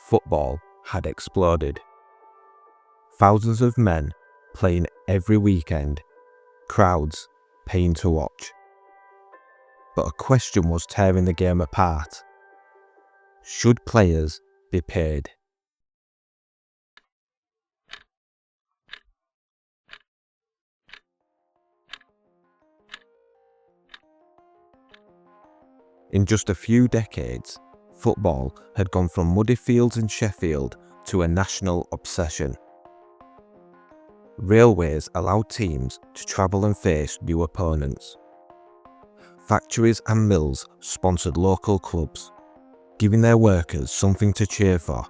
football had exploded. Thousands of men playing every weekend, crowds paying to watch. But a question was tearing the game apart. Should players be paid? In just a few decades, football had gone from muddy fields in Sheffield to a national obsession. Railways allowed teams to travel and face new opponents. Factories and mills sponsored local clubs, giving their workers something to cheer for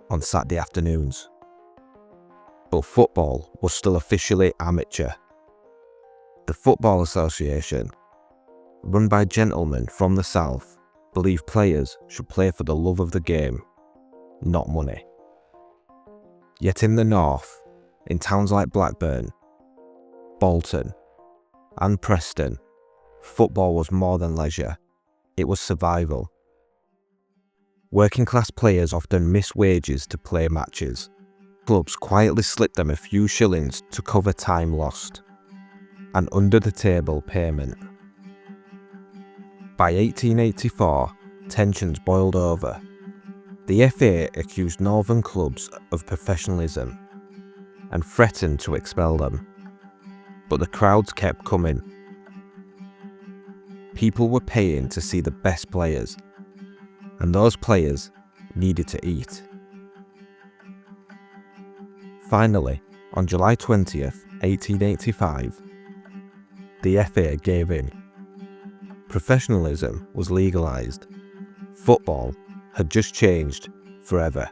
on Saturday afternoons. But football was still officially amateur. The Football Association, run by gentlemen from the South, believed players should play for the love of the game, not money. Yet in the North, in towns like Blackburn, Bolton, and Preston, football was more than leisure, it was survival. Working class players often missed wages to play matches. Clubs quietly slipped them a few shillings to cover time lost, an under-the-table payment. By 1884, tensions boiled over. The FA accused northern clubs of professionalism and threatened to expel them. But the crowds kept coming. People were paying to see the best players, and those players needed to eat. Finally, on July 20th, 1885, the FA gave in. Professionalism was legalised. Football had just changed forever.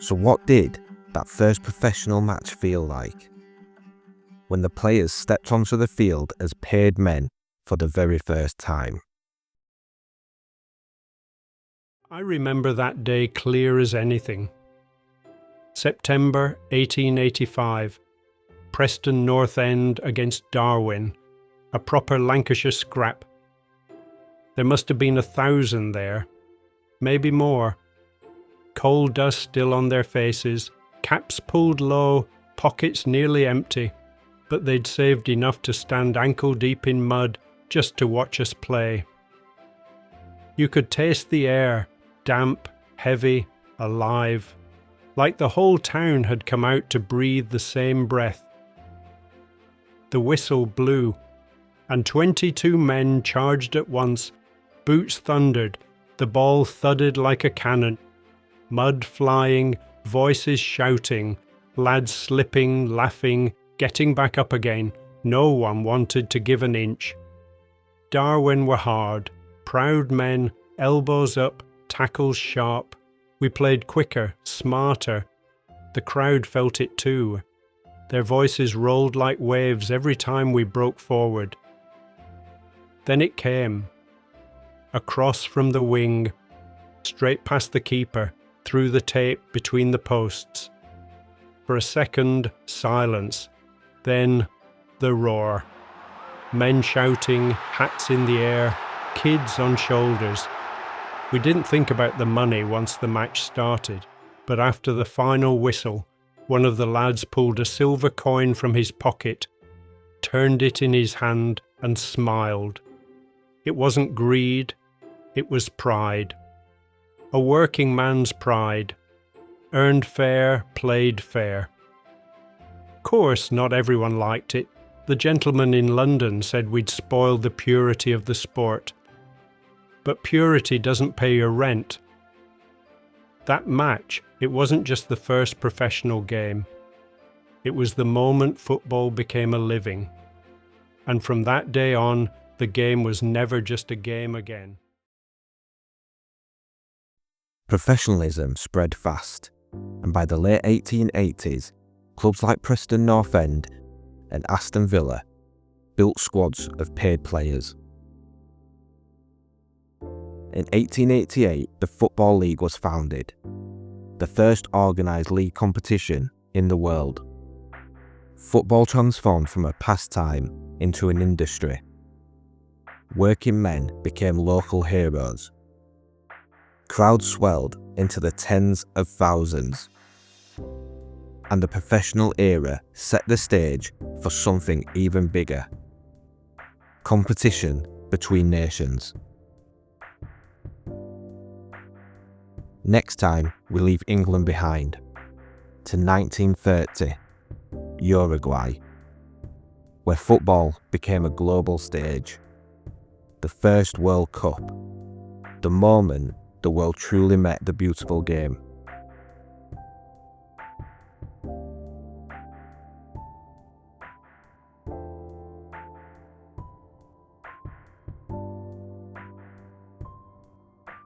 So what did that first professional match feel like? When the players stepped onto the field as paid men for the very first time. I remember that day clear as anything. September 1885, Preston North End against Darwen, a proper Lancashire scrap. There must have been 1,000 there, maybe more. Coal dust still on their faces, caps pulled low, pockets nearly empty, but they'd saved enough to stand ankle deep in mud just to watch us play. You could taste the air, damp, heavy, alive, like the whole town had come out to breathe the same breath. The whistle blew, and 22 men charged at once. Boots thundered, the ball thudded like a cannon. Mud flying, voices shouting, lads slipping, laughing, getting back up again. No one wanted to give an inch. Darwen were hard, proud men, elbows up, tackles sharp. We played quicker, smarter. The crowd felt it too. Their voices rolled like waves every time we broke forward. Then it came. Across from the wing, straight past the keeper, through the tape between the posts. For a second, silence. Then, the roar. Men shouting, hats in the air, kids on shoulders. We didn't think about the money once the match started, but after the final whistle, one of the lads pulled a silver coin from his pocket, turned it in his hand and smiled. It wasn't greed, it was pride. A working man's pride. Earned fair, played fair. Of course, not everyone liked it. The gentleman in London said we'd spoiled the purity of the sport. But purity doesn't pay your rent. That match, it wasn't just the first professional game. It was the moment football became a living. And from that day on, the game was never just a game again. Professionalism spread fast, and by the late 1880s, clubs like Preston North End and Aston Villa built squads of paid players. In 1888, the Football League was founded, the first organised league competition in the world. Football transformed from a pastime into an industry. Working men became local heroes. Crowds swelled into the tens of thousands, and the professional era set the stage for something even bigger: competition between nations. Next time, we leave England behind to 1930, Uruguay, where football became a global stage. The first World Cup, the moment the world truly met the beautiful game.